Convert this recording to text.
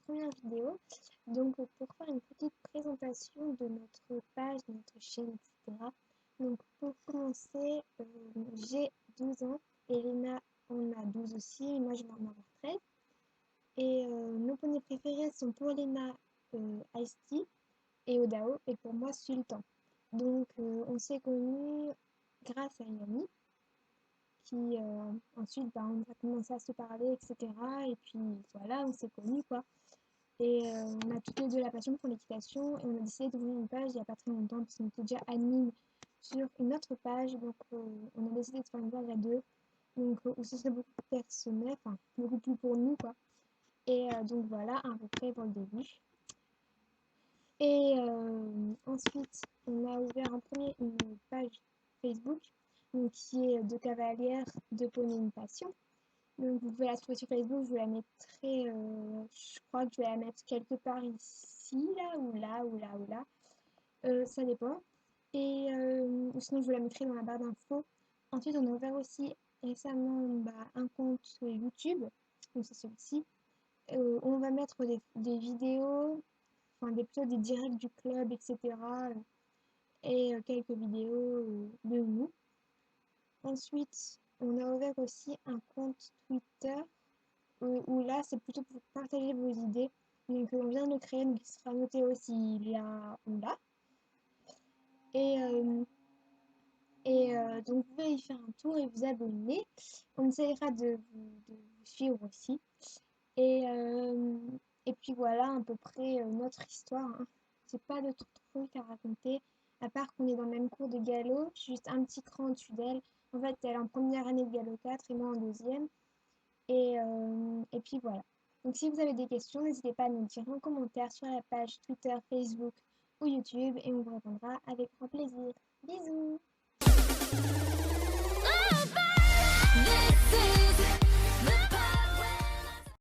première vidéo. Donc, pour faire une petite présentation de notre page, de notre chaîne, etc. Donc, pour commencer, j'ai 12 ans, Elena en a 12 aussi, et moi je vais en avoir 13. Et nos poneys préférés sont pour Elena Ice-T et Odao, et pour moi Sultan. Donc, on s'est connus grâce à une amie qui ensuite on a commencé à se parler, etc. Et puis voilà, on s'est connus quoi. Et on a toutes les deux la passion pour l'équitation et on a décidé d'ouvrir une page il n'y a pas très longtemps parce qu'on était déjà admin sur une autre page. Donc on a décidé de faire une page à deux. Donc où ce serait beaucoup plus personnel, enfin beaucoup plus pour nous quoi. Et donc voilà, à peu près pour le début. Et ensuite, on a ouvert en premier une page Facebook donc, qui est de cavalière de poney une passion. Donc vous pouvez la trouver sur Facebook, je vous la mettrai, je crois que je vais la mettre quelque part ici, là, ou là, ou là, ou là. Ça dépend. Et ou sinon je vous la mettrai dans la barre d'infos. Ensuite on a ouvert aussi récemment un compte YouTube, donc c'est celui-ci. On va mettre des vidéos, enfin plutôt des directs du club, etc. Et quelques vidéos de nous. Ensuite, on a ouvert aussi un compte Twitter où là, c'est plutôt pour partager vos idées. Donc, on vient de le créer, donc il sera noté aussi là ou là. Et, donc, vous pouvez y faire un tour et vous abonner. On essaiera de vous suivre aussi. Et, euh, et puis voilà à peu près notre histoire. Hein. J'ai pas de trucs à raconter, à part qu'on est dans le même cours de galop. Je suis juste un petit cran au-dessus d'elle. En fait, elle est en première année de galop 4 et moi en deuxième. Et puis voilà. Donc si vous avez des questions, n'hésitez pas à nous dire en commentaire sur la page Twitter, Facebook ou YouTube et on vous répondra avec grand plaisir. Bisous!